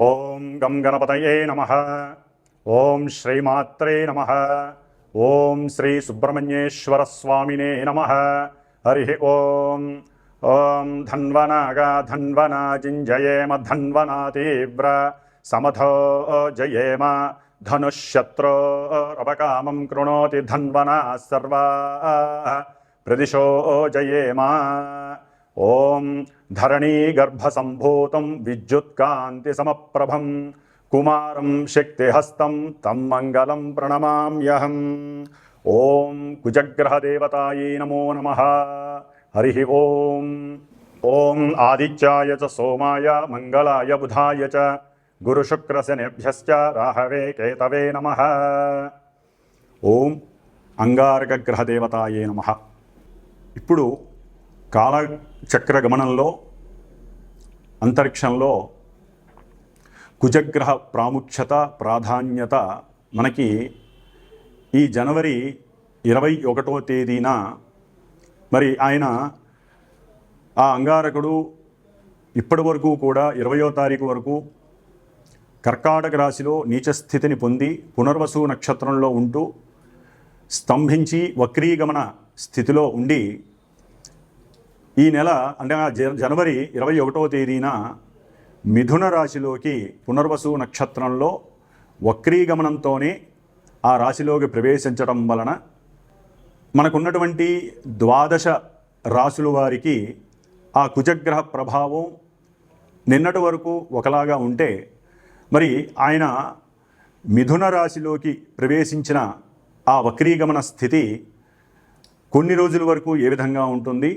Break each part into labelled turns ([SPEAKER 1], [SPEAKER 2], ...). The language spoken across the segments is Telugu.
[SPEAKER 1] ఓం గం గణపతయే నమః. ఓం శ్రీమాత్రే నమః. ఓం శ్రీ సుబ్రహ్మణ్యేశ్వర స్వామినే నమః. హరి ఓం. ఓం ధన్వనాగా ధన్వనాజింజయేమ ధన్వనా తీవ్ర సమథో జయేమ ధనుశత్రోరపకామం కృణోతి ధన్వనా సర్వా ప్రదిశో జయేమ. ఓం ధరణీగర్భసంభూతం విద్యుత్కాంతి సమప్రభం కుమారం శక్తిహస్తం తం మంగళం ప్రణమామ్యహం. ఓం కుజగ్రహదేవతాయై నమో నమః. హరి ఓం. ఓం ఆదిత్యాయ చ సోమాయ మంగళాయ బుధాయ చ గురుశుక్రశనిభ్యశ్చ రాహవే కేతవే నమః. ఓం అంగారకగ్రహదేవతాయై నమః. ఇప్పుడు కాలచక్ర గమనంలో అంతరిక్షంలో కుజగ్రహ ప్రాముఖ్యత ప్రాధాన్యత మనకి ఈ జనవరి 21వ తేదీన మరి ఆయన ఆ అంగారకుడు ఇప్పటి వరకు కూడా 20వ తారీఖు వరకు కర్కాటక రాశిలో నీచస్థితిని పొంది పునర్వసు నక్షత్రంలో ఉంటూ స్తంభించి వక్రీగమన స్థితిలో ఉండి ఈ నెల అంటే జనవరి 21వ తేదీన మిథున రాశిలోకి పునర్వసు నక్షత్రంలో వక్రీగమనంతోనే ఆ రాశిలోకి ప్రవేశించడం వలన మనకున్నటువంటి 12 రాశుల వారికి ఆ కుజగ్రహ ప్రభావం నిన్నటి వరకు ఒకలాగా ఉంటే మరి ఆయన మిథున రాశిలోకి ప్రవేశించిన ఆ వక్రీగమన స్థితి కొన్ని రోజుల వరకు ఏ విధంగా ఉంటుంది,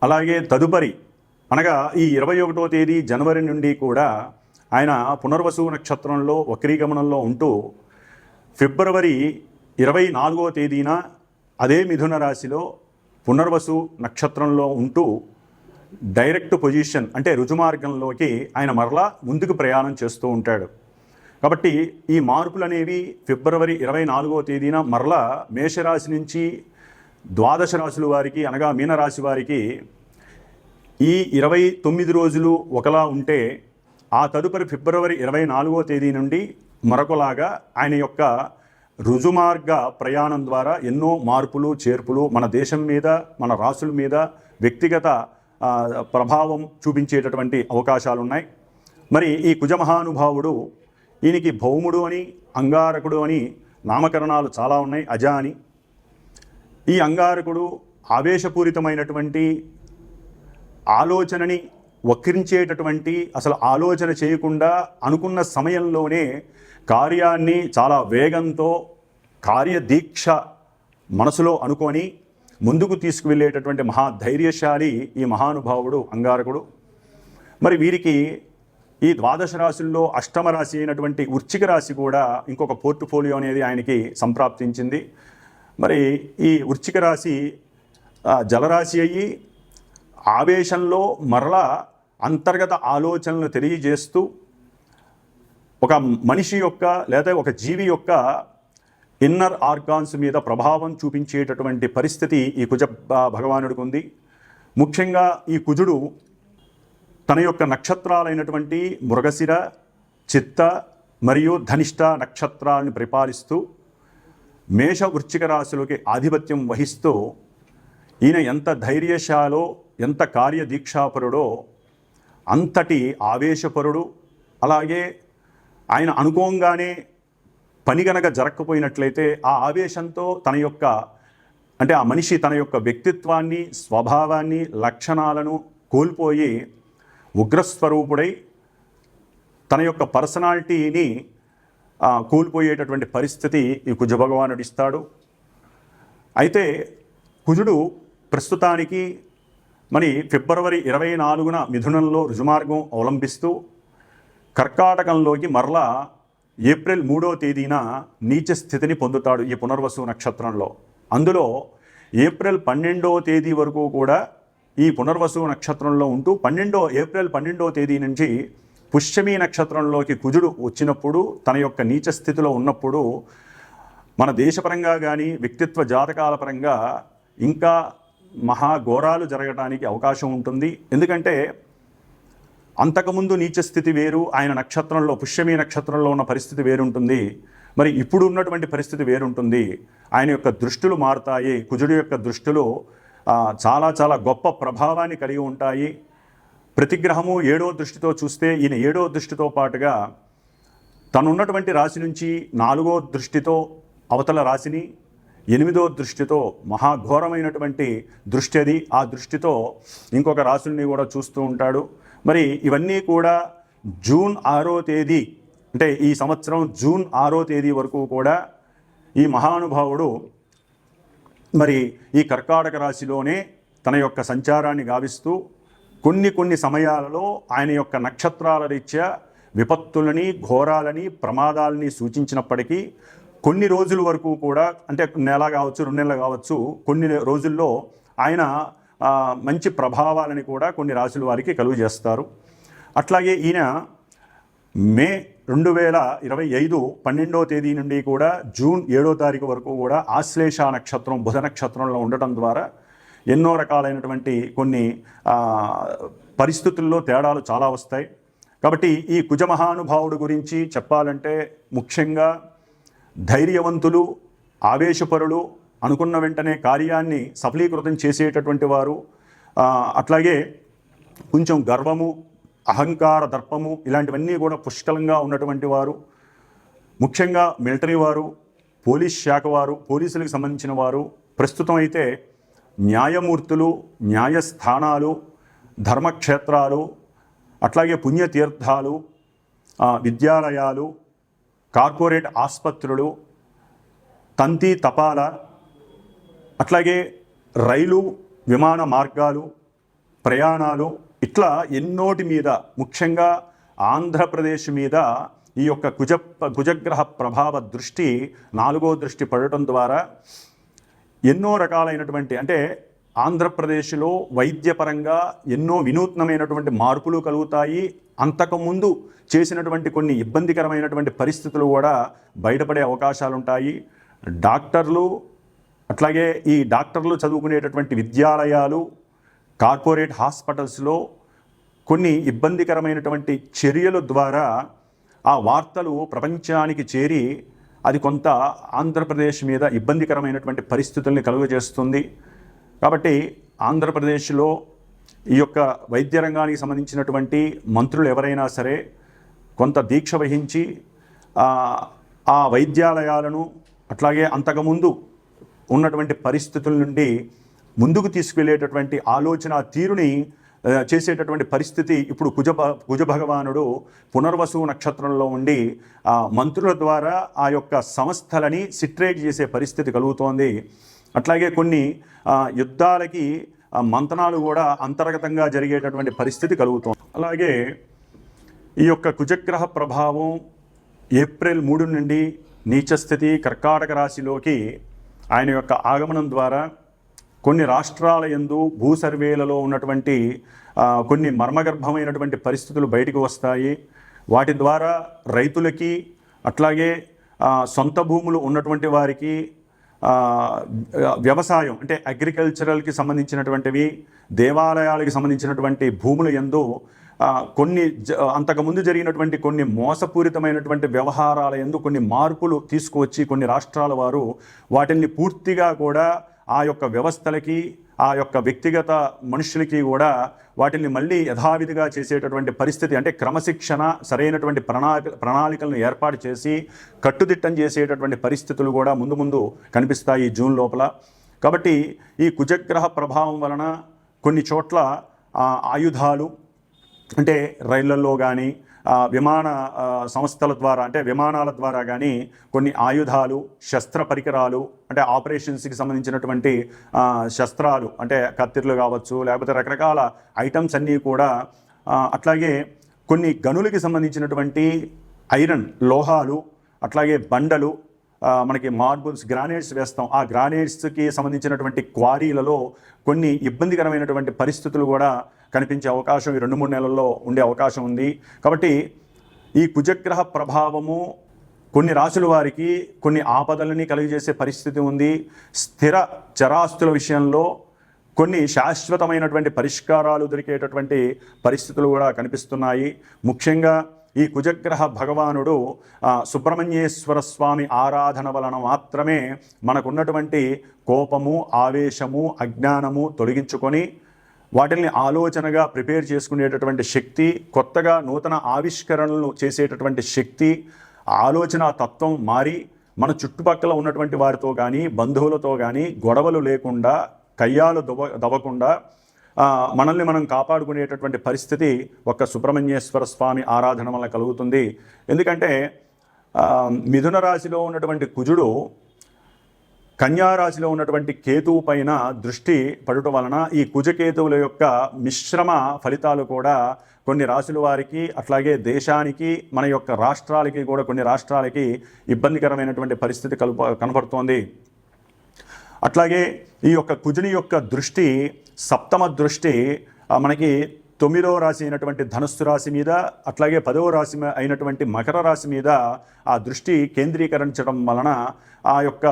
[SPEAKER 1] అలాగే తదుపరి అనగా ఈ 21వ తేదీ జనవరి నుండి కూడా ఆయన పునర్వసు నక్షత్రంలో వక్రీగమనంలో ఉంటూ ఫిబ్రవరి 24వ తేదీన అదే మిథున రాశిలో పునర్వసు నక్షత్రంలో ఉంటూ డైరెక్ట్ పొజిషన్ అంటే రుజుమార్గంలోకి ఆయన మరలా ముందుకు ప్రయాణం చేస్తూ ఉంటాడు. కాబట్టి ఈ మార్పులు అనేవి ఫిబ్రవరి 24వ తేదీన మరలా మేషరాశి నుంచి 12 రాశుల వారికి అనగా మీనరాశి వారికి ఈ 29 రోజులు ఒకలా ఉంటే ఆ తదుపరి ఫిబ్రవరి 24వ తేదీ నుండి మరొకలాగా ఆయన యొక్క రుజుమార్గ ప్రయాణం ద్వారా ఎన్నో మార్పులు చేర్పులు మన దేశం మీద మన రాశుల మీద వ్యక్తిగత ప్రభావం చూపించేటటువంటి అవకాశాలు ఉన్నాయి. మరి ఈ కుజమహానుభావుడు ఈయనకి భౌముడు అని అంగారకుడు అని నామకరణాలు చాలా ఉన్నాయి, అజ అని. ఈ అంగారకుడు ఆవేశపూరితమైనటువంటి ఆలోచనని వక్రించేటటువంటి అసలు ఆలోచన చేయకుండా అనుకున్న సమయంలోనే కార్యాన్ని చాలా వేగంతో కార్యదీక్ష మనసులో అనుకొని ముందుకు తీసుకువెళ్ళేటటువంటి మహాధైర్యశాలి ఈ మహానుభావుడు అంగారకుడు. మరి వీరికి ఈ 12 రాశుల్లో అష్టమ రాశి అయినటువంటి వృశ్చిక రాశి కూడా ఇంకొక పోర్ట్ఫోలియో అనేది ఆయనకి సంప్రాప్తించింది. మరి ఈ వృశ్చిక రాశి జలరాశి అయ్యి ఆవేశంలో మరలా అంతర్గత ఆలోచనలు తెలియజేస్తూ ఒక మనిషి యొక్క లేదా ఒక జీవి యొక్క ఇన్నర్ ఆర్గాన్స్ మీద ప్రభావం చూపించేటటువంటి పరిస్థితి ఈ కుజ భగవానుడికి ఉంది. ముఖ్యంగా ఈ కుజుడు తన యొక్క నక్షత్రాలైనటువంటి మృగశిర, చిత్త మరియు ధనిష్ట నక్షత్రాలను పరిపాలిస్తూ మేష వృశ్చిక రాశులకి ఆధిపత్యం వహిస్తూ ఈయన ఎంత ధైర్యశాలో ఎంత కార్యదీక్షాపరుడో అంతటి ఆవేశపరుడు. అలాగే ఆయన అనుకోగానే పని గనక జరగకపోయినట్లయితే ఆ ఆవేశంతో తన యొక్క అంటే ఆ మనిషి తన యొక్క వ్యక్తిత్వాన్ని స్వభావాన్ని లక్షణాలను కోల్పోయి ఉగ్రస్వరూపుడై తన యొక్క పర్సనాలిటీని కోల్పోయేటటువంటి పరిస్థితి ఈ కుజ భగవానుడు ఇస్తాడు. అయితే కుజుడు ప్రస్తుతానికి మరి ఫిబ్రవరి 24న మిథునంలో రుజుమార్గం అవలంబిస్తూ కర్కాటకంలోకి మరలా ఏప్రిల్ 3వ తేదీన నీచ స్థితిని పొందుతాడు ఈ పునర్వసు నక్షత్రంలో. అందులో ఏప్రిల్ 12వ తేదీ వరకు కూడా ఈ పునర్వసు నక్షత్రంలో ఉంటూ ఏప్రిల్ 12వ తేదీ నుంచి పుష్యమి నక్షత్రంలోకి కుజుడు వచ్చినప్పుడు తన యొక్క నీచ స్థితిలో ఉన్నప్పుడు మన దేశపరంగా కానీ వ్యక్తిత్వ జాతకాల పరంగా ఇంకా మహాఘోరాలు జరగడానికి అవకాశం ఉంటుంది. ఎందుకంటే అంతకుముందు నీచ స్థితి వేరు, ఆయన నక్షత్రంలో పుష్యమి నక్షత్రంలో ఉన్న పరిస్థితి వేరుంటుంది, మరి ఇప్పుడు ఉన్నటువంటి పరిస్థితి వేరుంటుంది. ఆయన యొక్క దృష్టులు మారుతాయి. కుజుడి యొక్క దృష్టులు చాలా చాలా గొప్ప ప్రభావాన్ని కలిగి ఉంటాయి. ప్రతి గ్రహము 7వ దృష్టితో చూస్తే ఈయన 7వ దృష్టితో పాటుగా తనున్నటువంటి రాశి నుంచి 4వ దృష్టితో అవతల రాశిని, 8వ దృష్టితో మహాఘోరమైనటువంటి దృష్టి అది, ఆ దృష్టితో ఇంకొక రాశుల్ని కూడా చూస్తూ ఉంటాడు. మరి ఇవన్నీ కూడా జూన్ 6వ తేదీ అంటే ఈ సంవత్సరం జూన్ 6వ తేదీ వరకు కూడా ఈ మహానుభావుడు మరి ఈ కర్కాటక రాశిలోనే తన యొక్క సంచారాన్ని గావిస్తూ కొన్ని సమయాలలో ఆయన యొక్క నక్షత్రాల రీత్యా విపత్తులని, ఘోరాలని, ప్రమాదాలని సూచించినప్పటికీ కొన్ని రోజుల వరకు కూడా, అంటే నెల కావచ్చు, 2 నెలలు కావచ్చు, కొన్ని రోజుల్లో ఆయన మంచి ప్రభావాలని కూడా కొన్ని రాశుల వారికి కలుగు చేస్తారు. అట్లాగే ఈయన మే 2025 12వ తేదీ నుండి కూడా జూన్ 7వ తారీఖు వరకు కూడా ఆశ్లేష నక్షత్రం బుధ నక్షత్రంలో ఉండటం ద్వారా ఎన్నో రకాలైనటువంటి కొన్ని పరిస్థితుల్లో తేడాలు చాలా వస్తాయి. కాబట్టి ఈ కుజ మహానుభావుడు గురించి చెప్పాలంటే ముఖ్యంగా ధైర్యవంతులు, ఆవేశపరులు, అనుకున్న వెంటనే కార్యాన్ని సఫలీకృతం చేసేటటువంటి వారు, అట్లాగే కొంచెం గర్వము, అహంకార, దర్పము ఇలాంటివన్నీ కూడా పుష్కలంగా ఉన్నటువంటి వారు, ముఖ్యంగా మిలిటరీ వారు, పోలీస్ శాఖ వారు, పోలీసులకు సంబంధించిన వారు, ప్రస్తుతం అయితే న్యాయమూర్తులు, న్యాయస్థానాలు, ధర్మక్షేత్రాలు, అట్లాగే పుణ్యతీర్థాలు, విద్యాలయాలు, కార్పొరేట్ ఆసుపత్రులు, తంతి తపాల, అట్లాగే రైలు, విమాన మార్గాలు, ప్రయాణాలు, ఇట్లా ఎన్నోటి మీద, ముఖ్యంగా ఆంధ్రప్రదేశ్ మీద ఈ యొక్క కుజగ్రహ ప్రభావ దృష్టి 4వ దృష్టి పడటం ద్వారా ఎన్నో రకాలైనటువంటి, అంటే ఆంధ్రప్రదేశ్లో వైద్యపరంగా ఎన్నో వినూత్నమైనటువంటి మార్పులు కలుగుతాయి. అంతకుముందు చేసినటువంటి కొన్ని ఇబ్బందికరమైనటువంటి పరిస్థితులు కూడా బయటపడే అవకాశాలు ఉంటాయి. డాక్టర్లు, అట్లాగే ఈ డాక్టర్లు చదువుకునేటటువంటి విద్యాలయాలు, కార్పొరేట్ హాస్పిటల్స్లో కొన్ని ఇబ్బందికరమైనటువంటి చర్యల ద్వారా ఆ వార్తలు ప్రపంచానికి చేరి అది కొంత ఆంధ్రప్రదేశ్ మీద ఇబ్బందికరమైనటువంటి పరిస్థితుల్ని కలుగజేస్తుంది. కాబట్టి ఆంధ్రప్రదేశ్లో ఈ యొక్క వైద్య రంగానికి సంబంధించినటువంటి మంత్రులు ఎవరైనా సరే కొంత దీక్ష వహించి ఆ వైద్యాలయాలను, అట్లాగే అంతకుముందు ఉన్నటువంటి పరిస్థితుల నుండి ముందుకు తీసుకెళ్లేటటువంటి ఆలోచన తీరుని చేసేటటువంటి పరిస్థితి ఇప్పుడు కుజ భగవానుడు పునర్వసు నక్షత్రంలో ఉండి మంత్రుల ద్వారా ఆ యొక్క సంస్థలని సిట్రేట్ చేసే పరిస్థితి కలుగుతోంది. అట్లాగే కొన్ని యుద్ధాలకి మంతనాలు కూడా అంతర్గతంగా జరిగేటటువంటి పరిస్థితి కలుగుతోంది. అలాగే ఈ యొక్క కుజగ్రహ ప్రభావం ఏప్రిల్ 3 నుండి నీచస్థితి కర్కాటక రాశిలోకి ఆయన యొక్క ఆగమనం ద్వారా కొన్ని రాష్ట్రాల యందు భూ సర్వేలలో ఉన్నటువంటి కొన్ని మర్మగర్భమైనటువంటి పరిస్థితులు బయటకు వస్తాయి. వాటి ద్వారా రైతులకి, అట్లాగే సొంత భూములు ఉన్నటువంటి వారికి, వ్యవసాయం అంటే అగ్రికల్చరల్కి సంబంధించినటువంటివి, దేవాలయాలకి సంబంధించినటువంటి భూముల యందు కొన్ని అంతకుముందు జరిగినటువంటి కొన్ని మోసపూరితమైనటువంటి వ్యవహారాల యందు కొన్ని మార్పులు తీసుకువచ్చి కొన్ని రాష్ట్రాల వారు వాటిని పూర్తిగా కూడా ఆ యొక్క వ్యవస్థలకి, ఆ యొక్క వ్యక్తిగత మనుషులకి కూడా వాటిని మళ్ళీ యథావిధిగా చేసేటటువంటి పరిస్థితి, అంటే క్రమశిక్షణ, సరైనటువంటి ప్రణాళికలను ఏర్పాటు చేసి కట్టుదిట్టం చేసేటటువంటి పరిస్థితులు కూడా ముందు కనిపిస్తాయి జూన్ లోపల. కాబట్టి ఈ కుజగ్రహ ప్రభావం వలన కొన్ని చోట్ల ఆయుధాలు, అంటే రైళ్లలో కానీ విమాన సంస్థల ద్వారా, అంటే విమానాల ద్వారా కానీ కొన్ని ఆయుధాలు, శస్త్ర పరికరాలు, అంటే ఆపరేషన్స్కి సంబంధించినటువంటి శస్త్రాలు, అంటే కత్తిర్లు కావచ్చు, లేకపోతే రకరకాల ఐటమ్స్ అన్నీ కూడా, అట్లాగే కొన్ని గనులకి సంబంధించినటువంటి ఐరన్ లోహాలు, అట్లాగే బండలు, మనకి మార్బుల్స్, గ్రానైట్స్ వేస్తాం, ఆ గ్రానైట్స్కి సంబంధించినటువంటి క్వారీలలో కొన్ని ఇబ్బందికరమైనటువంటి పరిస్థితులు కూడా కనిపించే అవకాశం ఈ 2-3 నెలల్లో ఉండే అవకాశం ఉంది. కాబట్టి ఈ కుజగ్రహ ప్రభావము కొన్ని రాశుల వారికి కొన్ని ఆపదలని కలిగజేసే పరిస్థితి ఉంది. స్థిర చరాస్తుల విషయంలో కొన్ని శాశ్వతమైనటువంటి పరిష్కారాలు దొరికేటటువంటి పరిస్థితులు కూడా కనిపిస్తున్నాయి. ముఖ్యంగా ఈ కుజగ్రహ భగవానుడు సుబ్రహ్మణ్యేశ్వర స్వామి ఆరాధన వలన మాత్రమే మనకున్నటువంటి కోపము, ఆవేశము, అజ్ఞానము తొలగించుకొని వాటిని ఆలోచనగా ప్రిపేర్ చేసుకునేటటువంటి శక్తి, కొత్తగా నూతన ఆవిష్కరణలు చేసేటటువంటి శక్తి, ఆలోచన తత్వం మారి మన చుట్టుపక్కల ఉన్నటువంటి వారితో కానీ బంధువులతో కానీ గొడవలు లేకుండా, కయ్యాలు దవ్వకుండా మనల్ని మనం కాపాడుకునేటటువంటి పరిస్థితి ఒక్క సుబ్రహ్మణ్యేశ్వర స్వామి ఆరాధన వల్ల కలుగుతుంది. ఎందుకంటే మిథున రాశిలో ఉన్నటువంటి కుజుడు కన్యారాశిలో ఉన్నటువంటి కేతువు పైన దృష్టి పడుట వలన ఈ కుజకేతువుల యొక్క మిశ్రమ ఫలితాలు కూడా కొన్ని రాశుల వారికి, అట్లాగే దేశానికి, మన యొక్క రాష్ట్రాలకి కూడా కొన్ని రాష్ట్రాలకి ఇబ్బందికరమైనటువంటి పరిస్థితి కనపడుతోంది. అట్లాగే ఈ యొక్క కుజుని యొక్క దృష్టి, సప్తమ దృష్టి మనకి 9వ రాశి అయినటువంటి ధనుస్సు రాశి మీద, అట్లాగే 10వ రాశి అయినటువంటి మకర రాశి మీద ఆ దృష్టి కేంద్రీకరించడం వలన ఆ యొక్క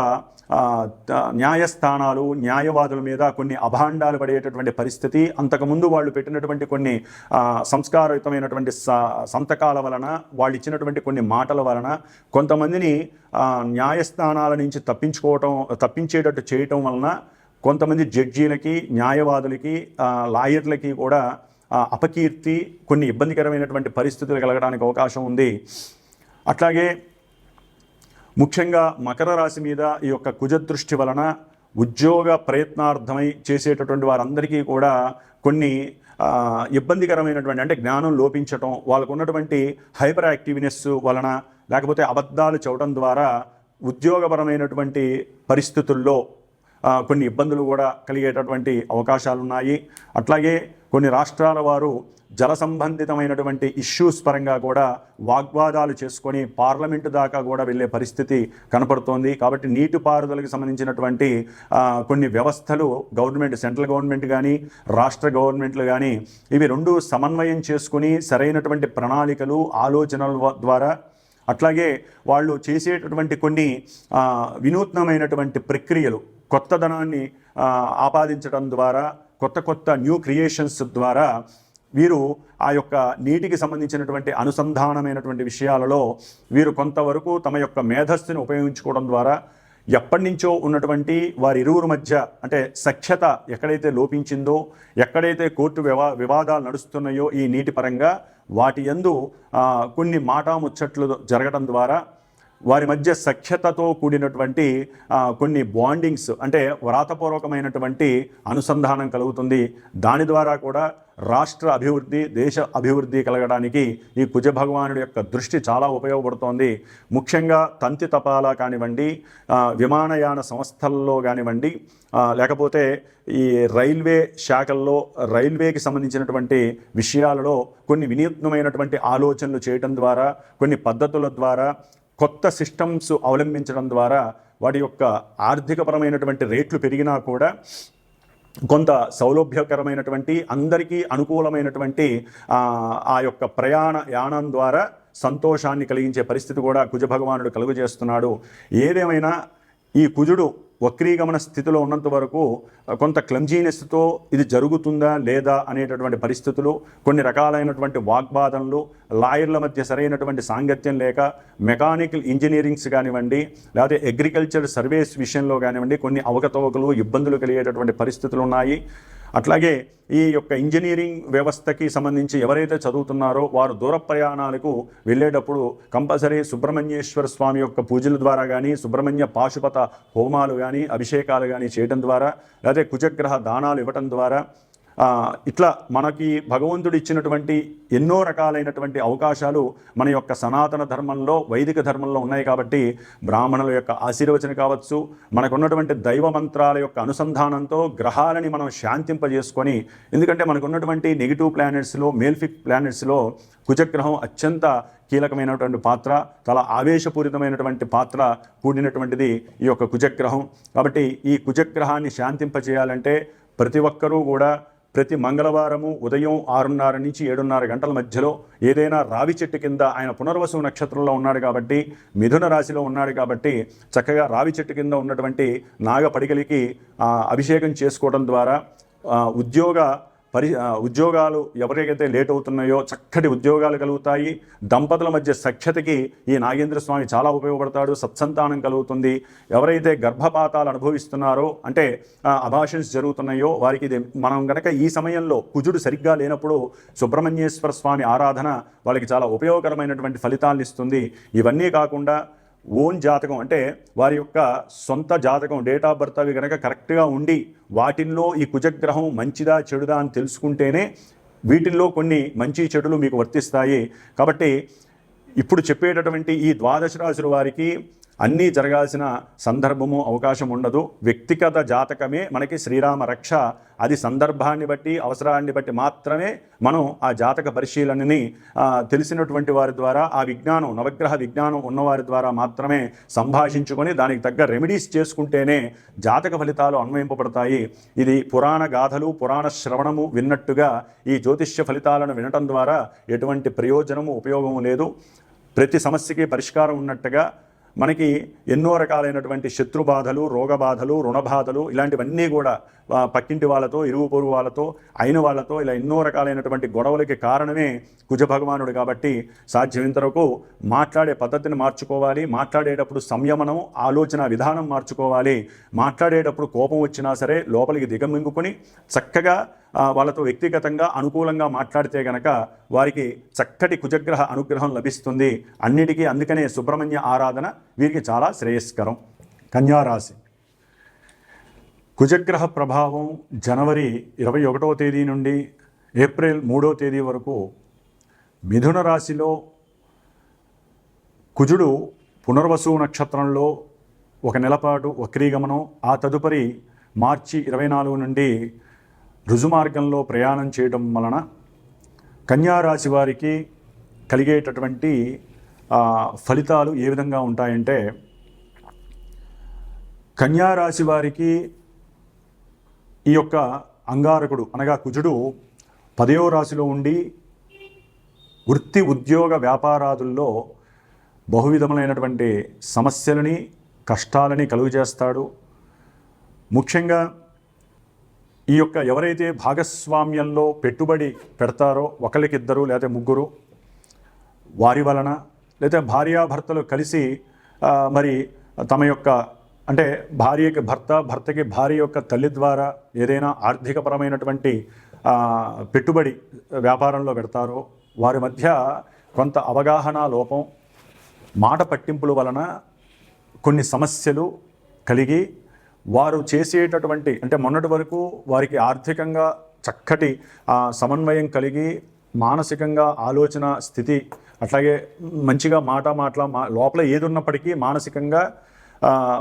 [SPEAKER 1] న్యాయస్థానాలు, న్యాయవాదుల మీద కొన్ని అభాండాలు పడేటటువంటి పరిస్థితి, అంతకుముందు వాళ్ళు పెట్టినటువంటి కొన్ని సంస్కారయుతమైనటువంటి సంతకాల వలన, వాళ్ళు ఇచ్చినటువంటి కొన్ని మాటల వలన కొంతమందిని న్యాయస్థానాల నుంచి తప్పించేటట్టు చేయటం వలన కొంతమంది జడ్జీలకి, న్యాయవాదులకి, లాయర్లకి కూడా అపకీర్తి, కొన్ని ఇబ్బందికరమైనటువంటి పరిస్థితులు కలగడానికి అవకాశం ఉంది. అట్లాగే ముఖ్యంగా మకర రాశి మీద ఈ యొక్క కుజదృష్టి వలన ఉద్యోగ ప్రయత్నార్థమై చేసేటటువంటి వారందరికీ కూడా కొన్ని ఇబ్బందికరమైనటువంటి, అంటే జ్ఞానం లోపించటం, వాళ్ళకు ఉన్నటువంటి హైపర్ యాక్టివ్నెస్ వలన, లేకపోతే అబద్ధాలు చెప్పడం ద్వారా ఉద్యోగపరమైనటువంటి పరిస్థితుల్లో కొన్ని ఇబ్బందులు కూడా కలిగేటటువంటి అవకాశాలు ఉన్నాయి. అట్లాగే కొన్ని రాష్ట్రాల వారు జల సంబంధితమైనటువంటి ఇష్యూస్ పరంగా కూడా వాగ్వాదాలు చేసుకొని పార్లమెంటు దాకా కూడా వెళ్ళే పరిస్థితి కనపడుతోంది. కాబట్టి నీటిపారుదలకు సంబంధించినటువంటి కొన్ని వ్యవస్థలు గవర్నమెంట్, సెంట్రల్ గవర్నమెంట్ కానీ రాష్ట్ర గవర్నమెంట్లు కానీ ఇవి రెండు సమన్వయం చేసుకుని సరైనటువంటి ప్రణాళికలు, ఆలోచనల ద్వారా, అట్లాగే వాళ్ళు చేసేటటువంటి కొన్ని వినూత్నమైనటువంటి ప్రక్రియలు, కొత్తదనాన్ని ఆపాదించడం ద్వారా, కొత్త న్యూ క్రియేషన్స్ ద్వారా వీరు ఆ యొక్క నీటికి సంబంధించినటువంటి అనుసంధానమైనటువంటి విషయాలలో వీరు కొంతవరకు తమ యొక్క మేధస్సును ఉపయోగించుకోవడం ద్వారా ఎప్పటి నుంచో ఉన్నటువంటి వారి ఇరువురు మధ్య, అంటే సఖ్యత ఎక్కడైతే లోపించిందో, ఎక్కడైతే కోర్టు వివాదాలు నడుస్తున్నాయో ఈ నీటి పరంగా, వాటి యందు కొన్ని మాటాముచ్చట్లు జరగడం ద్వారా వారి మధ్య సఖ్యతతో కూడినటువంటి కొన్ని బాండింగ్స్, అంటే వ్రాతపూర్వకమైనటువంటి అనుసంధానం కలుగుతుంది. దాని ద్వారా కూడా రాష్ట్ర అభివృద్ధి, దేశ అభివృద్ధి కలగడానికి ఈ కుజ భగవానుడి యొక్క దృష్టి చాలా ఉపయోగపడుతోంది. ముఖ్యంగా తంతి తపాలా కానివ్వండి, విమానయాన సంస్థల్లో కానివ్వండి, లేకపోతే ఈ రైల్వే శాఖల్లో రైల్వేకి సంబంధించినటువంటి విషయాలలో కొన్ని వినూత్నమైనటువంటి ఆలోచనలు చేయడం ద్వారా, కొన్ని పద్ధతుల ద్వారా, కొత్త సిస్టమ్స్ అవలంబించడం ద్వారా వాటి యొక్క ఆర్థికపరమైనటువంటి రేట్లు పెరిగినా కూడా కొంత సౌలభ్యకరమైనటువంటి, అందరికీ అనుకూలమైనటువంటి ఆ యొక్క యానం ద్వారా సంతోషాన్ని కలిగించే పరిస్థితి కూడా కుజ భగవానుడు కలుగజేస్తున్నాడు. ఏదేమైనా ఈ కుజుడు వక్రీగమన స్థితిలో ఉన్నంత వరకు కొంత క్లమ్జీనెస్తో ఇది జరుగుతుందా లేదా అనేటటువంటి పరిస్థితులు, కొన్ని రకాలైనటువంటి వాగ్వాదనలు, లాయర్ల మధ్య సరైనటువంటి సాంగత్యం లేక, మెకానికల్ ఇంజనీరింగ్స్ కానివ్వండి, లేకపోతే అగ్రికల్చర్ సర్వేస్ విషయంలో కానివ్వండి కొన్ని అవకతవకలు, ఇబ్బందులు కలిగేటటువంటి పరిస్థితులు ఉన్నాయి. అట్లాగే ఈ యొక్క ఇంజనీరింగ్ వ్యవస్థకి సంబంధించి ఎవరైతే చదువుతున్నారో వారు దూర ప్రయాణాలకు వెళ్ళేటప్పుడు కంపల్సరీ సుబ్రహ్మణ్యేశ్వర స్వామి యొక్క పూజల ద్వారా కానీ, సుబ్రహ్మణ్య పాశుపత హోమాలు కానీ, అభిషేకాలు కానీ చేయడం ద్వారా, లేకపోతే కుజగ్రహ దానాలు ఇవ్వటం ద్వారా, ఇట్లా మనకి భగవంతుడు ఇచ్చినటువంటి ఎన్నో రకాలైనటువంటి అవకాశాలు మన యొక్క సనాతన ధర్మంలో, వైదిక ధర్మంలో ఉన్నాయి. కాబట్టి బ్రాహ్మణుల యొక్క ఆశీర్వచన కావచ్చు, మనకున్నటువంటి దైవ మంత్రాల యొక్క అనుసంధానంతో గ్రహాలని మనం శాంతింపజేసుకొని, ఎందుకంటే మనకున్నటువంటి నెగిటివ్ ప్లానెట్స్లో, మేల్ఫిక్ ప్లానెట్స్లో కుజగ్రహం అత్యంత కీలకమైనటువంటి పాత్ర, చాలా ఆవేశపూరితమైనటువంటి పాత్ర కూడినటువంటిది ఈ యొక్క కుజగ్రహం. కాబట్టి ఈ కుజగ్రహాన్ని శాంతింపజేయాలంటే ప్రతి ఒక్కరూ కూడా ప్రతి మంగళవారము ఉదయం 6:30 నుంచి 7:30 గంటల మధ్యలో ఏదైనా రావి చెట్టు కింద, ఆయన పునర్వసు నక్షత్రంలో ఉన్నాడు కాబట్టి, మిథున రాశిలో ఉన్నాడు కాబట్టి చక్కగా రావి చెట్టు కింద ఉన్నటువంటి నాగపడిగలికి అభిషేకం చేసుకోవడం ద్వారా, ఉద్యోగాలు ఎవరికైతే లేట్ అవుతున్నాయో చక్కటి ఉద్యోగాలు కలుగుతాయి. దంపతుల మధ్య సఖ్యతకి ఈ నాగేంద్ర స్వామి చాలా ఉపయోగపడతాడు. సత్సంతానం కలుగుతుంది. ఎవరైతే గర్భపాతాలు అనుభవిస్తున్నారో అంటే అబార్షన్స్ జరుగుతున్నాయో వారికి ఇది మనం గనక ఈ సమయంలో కుజుడు సరిగ్గా లేనప్పుడు సుబ్రహ్మణ్యేశ్వర స్వామి ఆరాధన వాళ్ళకి చాలా ఉపయోగకరమైనటువంటి ఫలితాలను ఇస్తుంది. ఇవన్నీ కాకుండా ఓన్ జాతకం అంటే వారి యొక్క సొంత జాతకం డేట్ ఆఫ్ బర్త్ అవి కనుక కరెక్ట్గా ఉండి వాటిల్లో ఈ కుజగ్రహం మంచిదా చెడుదా అని తెలుసుకుంటేనే వీటిల్లో కొన్ని మంచి చెడులు మీకు వర్తిస్తాయి. కాబట్టి ఇప్పుడు చెప్పేటటువంటి ఈ ద్వాదశ రాశుల వారికి అన్నీ జరగాల్సిన సందర్భము అవకాశం ఉండదు. వ్యక్తిగత జాతకమే మనకి శ్రీరామ రక్ష. అది సందర్భాన్ని బట్టి అవసరాన్ని బట్టి మాత్రమే మనం ఆ జాతక పరిశీలనని తెలిసినటువంటి వారి ద్వారా ఆ విజ్ఞానం నవగ్రహ విజ్ఞానం ఉన్నవారి ద్వారా మాత్రమే సంభాషించుకొని దానికి తగ్గ రెమెడీస్ చేసుకుంటేనే జాతక ఫలితాలు అన్వయింపబడతాయి. ఇది పురాణ గాథలు పురాణ శ్రవణము విన్నట్టుగా ఈ జ్యోతిష్య ఫలితాలను వినటం ద్వారా ఎటువంటి ప్రయోజనము ఉపయోగము లేదు. ప్రతి సమస్యకి పరిష్కారం ఉన్నట్టుగా మనకి ఎన్నో రకాలైనటువంటి శత్రుబాధలు రోగబాధలు రుణబాధలు ఇలాంటివన్నీ కూడా పక్కింటి వాళ్ళతో ఇరుగు పొరుగు వాళ్ళతో అయిన వాళ్ళతో ఇలా ఎన్నో రకాలైనటువంటి గొడవలకి కారణమే కుజ భగవానుడు. కాబట్టి సాధ్యమైనంత వరకు మాట్లాడే పద్ధతిని మార్చుకోవాలి. మాట్లాడేటప్పుడు సంయమనం ఆలోచన విధానం మార్చుకోవాలి. మాట్లాడేటప్పుడు కోపం వచ్చినా సరే లోపలికి దిగమింగుకొని చక్కగా వాళ్ళతో వ్యక్తిగతంగా అనుకూలంగా మాట్లాడితే గనక వారికి చక్కటి కుజగ్రహ అనుగ్రహం లభిస్తుంది. అన్నిటికీ అందుకనే సుబ్రహ్మణ్య ఆరాధన వీరికి చాలా శ్రేయస్కరం. కన్యారాశి కుజగ్రహ ప్రభావం జనవరి 21వ తేదీ నుండి ఏప్రిల్ 3వ తేదీ వరకు మిథున రాశిలో కుజుడు పునర్వసు నక్షత్రంలో ఒక నెలపాటు వక్రీగమనం, ఆ తదుపరి మార్చి 24 నుండి రుజుమార్గంలో ప్రయాణం చేయడం వలన కన్యారాశి వారికి కలిగేటటువంటి ఫలితాలు ఏ విధంగా ఉంటాయంటే, కన్యారాశి వారికి ఈ యొక్క అంగారకుడు అనగా కుజుడు 10వ రాశిలో ఉండి వృత్తి ఉద్యోగ వ్యాపారాదుల్లో బహువిధములైనటువంటి సమస్యలని కష్టాలని కలుగజేస్తాడు. ముఖ్యంగా ఈ యొక్క ఎవరైతే భాగస్వామ్యంలో పెట్టుబడి పెడతారో ఒకరికిద్దరు లేదా ముగ్గురు వారి వలన లేదా భార్యాభర్తలు కలిసి మరి తమ యొక్క అంటే భార్యకి భర్త భర్తకి భార్య యొక్క తల్లి ద్వారా ఏదైనా ఆర్థికపరమైనటువంటి పెట్టుబడి వ్యాపారంలో పెడతారో వారి మధ్య కొంత అవగాహన లోపం మాట పట్టింపుల వలన కొన్ని సమస్యలు కలిగి వారు చేసేటటువంటి అంటే మొన్నటి వరకు వారికి ఆర్థికంగా చక్కటి సమన్వయం కలిగి మానసికంగా ఆలోచన స్థితి అట్లాగే మంచిగా లోపల ఏది ఉన్నప్పటికీ మానసికంగా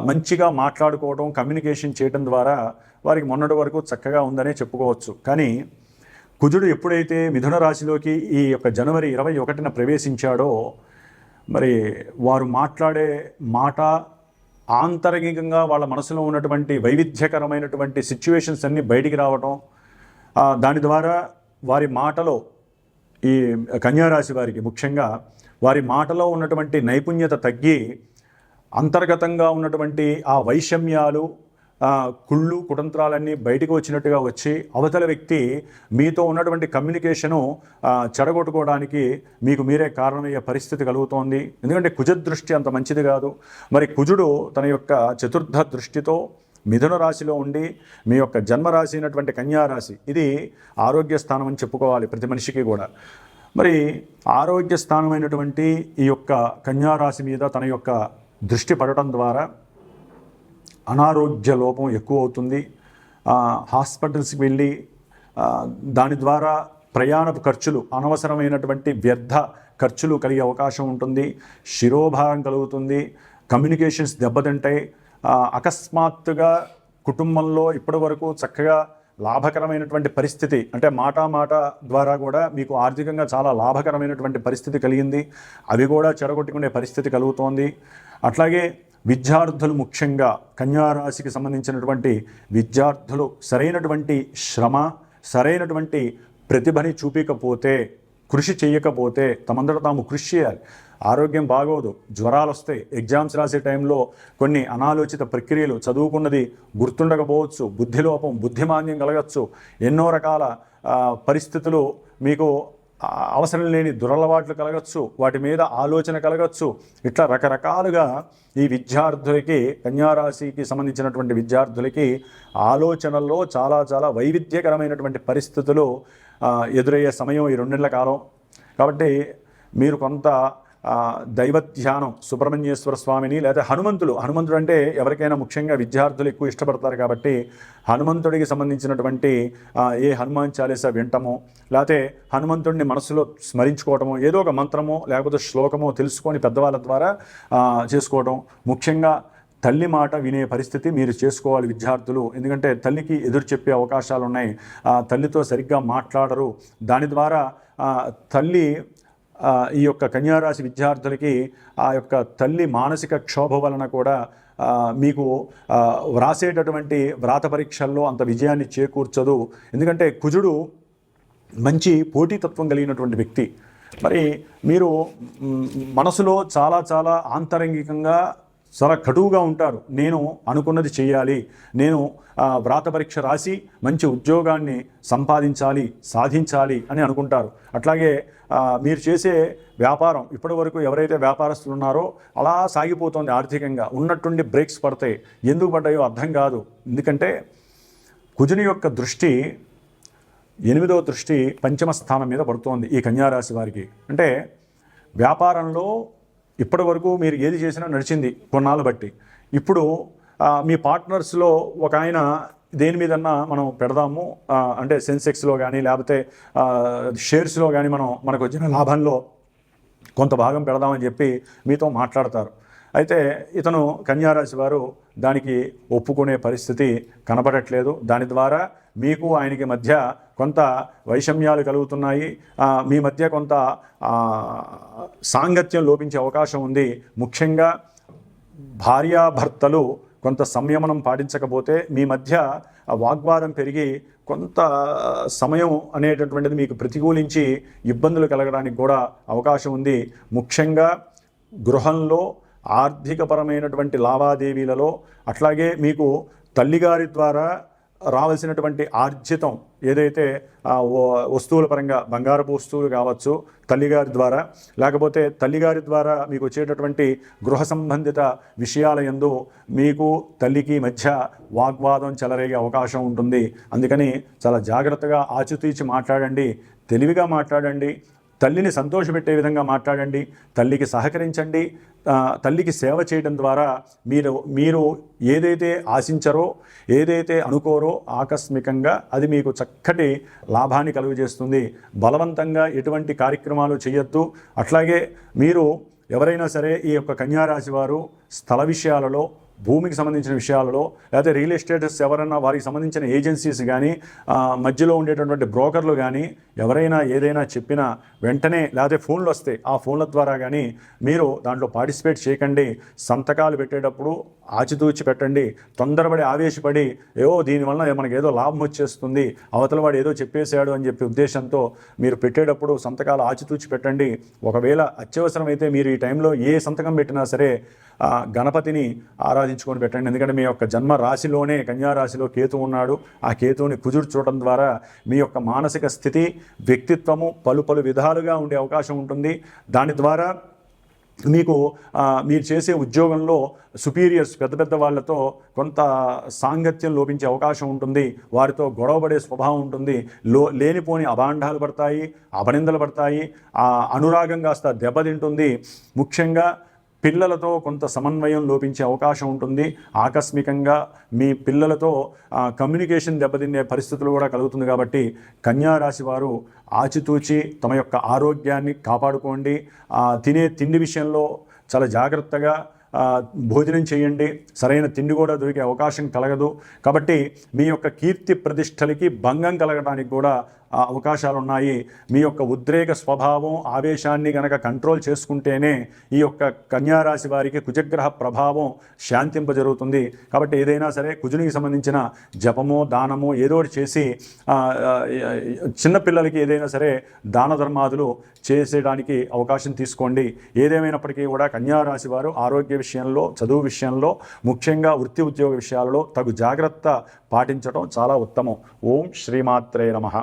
[SPEAKER 1] మంచిగా మాట్లాడుకోవడం కమ్యూనికేషన్ చేయడం ద్వారా వారికి మొన్నటి వరకు చక్కగా ఉందనే చెప్పుకోవచ్చు. కానీ కుజుడు ఎప్పుడైతే మిథున రాశిలోకి ఈ యొక్క జనవరి 21న ప్రవేశించాడో మరి వారు మాట్లాడే మాట ఆంతరికంగా వాళ్ళ మనసులో ఉన్నటువంటి వైవిధ్యకరమైనటువంటి సిచ్యువేషన్స్ అన్నీ బయటికి రావటం, దాని ద్వారా వారి మాటలో ఈ కన్యారాశి వారికి ముఖ్యంగా వారి మాటలో ఉన్నటువంటి నైపుణ్యత తగ్గి అంతర్గతంగా ఉన్నటువంటి ఆ వైషమ్యాలు కుళ్ళు కుతంత్రాలన్నీ బయటకు వచ్చినట్టుగా వచ్చి అవతల వ్యక్తి మీతో ఉన్నటువంటి కమ్యూనికేషను చెడగొట్టుకోవడానికి మీకు మీరే కారణమయ్యే పరిస్థితి కలుగుతోంది. ఎందుకంటే కుజదృష్టి అంత మంచిది కాదు. మరి కుజుడు తన యొక్క చతుర్థ దృష్టితో మిథున రాశిలో ఉండి మీ యొక్క జన్మరాశి అయినటువంటి కన్యారాశి ఇది ఆరోగ్య స్థానం అని చెప్పుకోవాలి ప్రతి మనిషికి కూడా. మరి ఆరోగ్య స్థానమైనటువంటి ఈ యొక్క కన్యారాశి మీద తన యొక్క దృష్టి పడటం ద్వారా అనారోగ్య లోపం ఎక్కువ అవుతుంది. హాస్పిటల్స్కి వెళ్ళి దాని ద్వారా ప్రయాణపు ఖర్చులు అనవసరమైనటువంటి వ్యర్థ ఖర్చులు కలిగే అవకాశం ఉంటుంది. శిరోభారం కలుగుతుంది. కమ్యూనికేషన్స్ దెబ్బతింటాయి. అకస్మాత్తుగా కుటుంబంలో ఇప్పటి వరకు చక్కగా లాభకరమైనటువంటి పరిస్థితి అంటే మాట ద్వారా కూడా మీకు ఆర్థికంగా చాలా లాభకరమైనటువంటి పరిస్థితి కలిగింది, అవి కూడా చెడగొట్టుకునే పరిస్థితి కలుగుతోంది. అట్లాగే విద్యార్థులు ముఖ్యంగా కన్యారాశికి సంబంధించినటువంటి విద్యార్థులు సరైనటువంటి శ్రమ సరైనటువంటి ప్రతిభని చూపించకపోతే కృషి చేయకపోతే తమందట తాము కృషి చేయాలి. ఆరోగ్యం బాగోదు, జ్వరాలు వస్తాయి, ఎగ్జామ్స్ రాసే టైంలో కొన్ని అనాలోచిత ప్రక్రియలు, చదువుకున్నది గుర్తుండకపోవచ్చు, బుద్ధిలోపం, బుద్ధిమాంద్యం కలగచ్చు, ఎన్నో రకాల పరిస్థితులు మీకు అవసరం లేని దురలవాట్లు కలగచ్చు, వాటి మీద ఆలోచన కలగచ్చు. ఇట్లా రకరకాలుగా ఈ విద్యార్థులకి, కన్యారాశికి సంబంధించినటువంటి విద్యార్థులకి ఆలోచనల్లో చాలా చాలా వైవిధ్యకరమైనటువంటి పరిస్థితులు ఎదురయ్యే సమయం ఈ 2 నెలల కాలం. కాబట్టి మీరు కొంత దైవ ధ్యానం, సుబ్రహ్మణ్యేశ్వర స్వామిని లేదా హనుమంతుడు అంటే ఎవరికైనా ముఖ్యంగా విద్యార్థులు ఎక్కువ ఇష్టపడతారు కాబట్టి హనుమంతుడికి సంబంధించినటువంటి ఏ హనుమాన్ చాలీసా వింటమో, లేకపోతే హనుమంతుడిని మనసులో స్మరించుకోవటమో, ఏదో ఒక మంత్రమో లేకపోతే శ్లోకమో తెలుసుకొని పెద్దవాళ్ళ ద్వారా చేసుకోవడం. ముఖ్యంగా తల్లి మాట వినే పరిస్థితి మీరు చేసుకోవాలి విద్యార్థులు. ఎందుకంటే తల్లికి ఎదురు చెప్పే అవకాశాలు ఉన్నాయి, తల్లితో సరిగ్గా మాట్లాడరు. దాని ద్వారా తల్లి ఈ యొక్క కన్యారాశి విద్యార్థులకి ఆ యొక్క తల్లి మానసిక క్షోభ వలన కూడా మీకు వ్రాసేటటువంటి వ్రాత పరీక్షల్లో అంత విజయాన్ని చేకూర్చదు. ఎందుకంటే కుజుడు మంచి పోటీతత్వం కలిగినటువంటి వ్యక్తి. మరి మీరు మనసులో చాలా చాలా ఆంతరంగికంగా చాలా కటువుగా ఉంటారు. నేను అనుకున్నది చేయాలి, నేను వ్రాత పరీక్ష రాసి మంచి ఉద్యోగాన్ని సంపాదించాలి, సాధించాలి అని అనుకుంటారు. అట్లాగే మీరు చేసే వ్యాపారం, ఇప్పటి వరకు ఎవరైతే వ్యాపారస్తులు ఉన్నారో అలా సాగిపోతుంది. ఆర్థికంగా ఉన్నట్టుండి బ్రేక్స్ పడతాయి. ఎందుకు పడ్డాయో అర్థం కాదు. ఎందుకంటే కుజుని యొక్క దృష్టి 8వ దృష్టి పంచమ స్థానం మీద పడుతోంది ఈ కన్యారాశి వారికి. అంటే వ్యాపారంలో ఇప్పటి వరకు మీరు ఏది చేసినా నడిచింది కొన్నాళ్ళు బట్టి. ఇప్పుడు మీ పార్ట్నర్స్లో ఒక ఆయన దేని మీదన్నా మనం పెడదాము అంటే సెన్సెక్స్లో కానీ లేకపోతే షేర్స్లో కానీ మనకు వచ్చిన లాభంలో కొంత భాగం పెడదామని చెప్పి మీతో మాట్లాడతారు. అయితే ఇతను కన్యారాశి వారు దానికి ఒప్పుకునే పరిస్థితి కనబడట్లేదు. దాని ద్వారా మీకు ఆయనకి మధ్య కొంత వైషమ్యాలు కలుగుతున్నాయి. మీ మధ్య కొంత సాంగత్యం లోపించే అవకాశం ఉంది. ముఖ్యంగా భార్యాభర్తలు కొంత సంయమనం పాటించకపోతే మీ మధ్య వాగ్వాదం పెరిగి కొంత సమయం అనేటటువంటిది మీకు ప్రతికూలించి ఇబ్బందులు కలగడానికి కూడా అవకాశం ఉంది. ముఖ్యంగా గృహంలో ఆర్థికపరమైనటువంటి లావాదేవీలలో, అట్లాగే మీకు తల్లిగారి ద్వారా రావాల్సినటువంటి ఆర్జితం ఏదైతే వస్తువుల పరంగా బంగారపు వస్తువులు కావచ్చు తల్లిగారి ద్వారా, లేకపోతే తల్లిగారి ద్వారా మీకు వచ్చేటటువంటి గృహ సంబంధిత విషయాల యందు మీకు తల్లికి మధ్య వాగ్వాదం చెలరేగే అవకాశం ఉంటుంది. అందుకని చాలా జాగ్రత్తగా ఆచితూచి మాట్లాడండి, తెలివిగా మాట్లాడండి, తల్లిని సంతోషపెట్టే విధంగా మాట్లాడండి, తల్లికి సహకరించండి. తల్లికి సేవ చేయడం ద్వారా మీరు ఏదైతే ఆశించరో, ఏదైతే అనుకోరో ఆకస్మికంగా అది మీకు చక్కటి లాభాన్ని కలుగజేస్తుంది. బలవంతంగా ఎటువంటి కార్యక్రమాలు చేయొద్దు. అట్లాగే మీరు ఎవరైనా సరే ఈ యొక్క కన్యారాశి వారు స్థల విషయాలలో, భూమికి సంబంధించిన విషయాలలో, లేకపోతే రియల్ ఎస్టేట్స్ ఎవరైనా వారికి సంబంధించిన ఏజెన్సీస్ కానీ మధ్యలో ఉండేటటువంటి బ్రోకర్లు కానీ ఎవరైనా ఏదైనా చెప్పినా వెంటనే, లేకపోతే ఫోన్లు వస్తాయి ఆ ఫోన్ల ద్వారా కానీ మీరు దాంట్లో పార్టిసిపేట్ చేయకండి. సంతకాలు పెట్టేటప్పుడు ఆచితూచి పెట్టండి. తొందరపడి ఆవేశపడి దీనివల్ల మనకి ఏదో లాభం వచ్చేస్తుంది, అవతల వాడు ఏదో చెప్పేశాడు అని చెప్పి ఉద్దేశంతో మీరు పెట్టేటప్పుడు సంతకాలు ఆచితూచి పెట్టండి. ఒకవేళ అత్యవసరమైతే మీరు ఈ టైంలో ఏ సంతకం పెట్టినా సరే గణపతిని ఆరాధించుకొని పెట్టండి. ఎందుకంటే మీ యొక్క జన్మ రాశిలోనే కన్యారాశిలో కేతు ఉన్నాడు. ఆ కేతువుని కుజుడు చూడటం ద్వారా మీ యొక్క మానసిక స్థితి, వ్యక్తిత్వము పలు విధాలుగా ఉండే అవకాశం ఉంటుంది. దాని ద్వారా మీకు మీరు చేసే ఉద్యోగంలో సుపీరియర్స్ పెద్ద వాళ్ళతో కొంత సాంగత్యం లోపించే అవకాశం ఉంటుంది. వారితో గొడవపడే స్వభావం ఉంటుంది. లేనిపోని అభాండాలు పడతాయి, అపనిందలు పడతాయి, అనురాగం కాస్త దెబ్బతింటుంది. ముఖ్యంగా పిల్లలతో కొంత సమన్వయం లోపించే అవకాశం ఉంటుంది. ఆకస్మికంగా మీ పిల్లలతో కమ్యూనికేషన్ దెబ్బతినే పరిస్థితులు కూడా కలుగుతుంది. కాబట్టి కన్యారాశి వారు ఆచితూచి తమ యొక్క ఆరోగ్యాన్ని కాపాడుకోండి. తినే తిండి విషయంలో చాలా జాగ్రత్తగా భోజనం చేయండి. సరైన తిండి కూడా దొరికే అవకాశం కలగదు. కాబట్టి మీ యొక్క కీర్తి ప్రతిష్టలకి భంగం కలగడానికి కూడా అవకాశాలు ఉన్నాయి. మీ యొక్క ఉద్రేక స్వభావం, ఆవేశాన్ని గనక కంట్రోల్ చేసుకుంటేనే ఈ యొక్క కన్యారాశి వారికి కుజగ్రహ ప్రభావం శాంతింపజరుగుతుంది. కాబట్టి ఏదైనా సరే కుజునికి సంబంధించిన జపమో దానమో ఏదో ఒకటి చేసి చిన్నపిల్లలకి ఏదైనా సరే దాన ధర్మాదులు చేసేయడానికి అవకాశం తీసుకోండి. ఏదేమైనప్పటికీ కూడా కన్యారాశి వారు ఆరోగ్య విషయంలో, చదువు విషయంలో, ముఖ్యంగా వృత్తి ఉద్యోగ విషయాలలో తగు జాగ్రత్త పాటించడం చాలా ఉత్తమం. ఓం శ్రీమాత్రే నమః.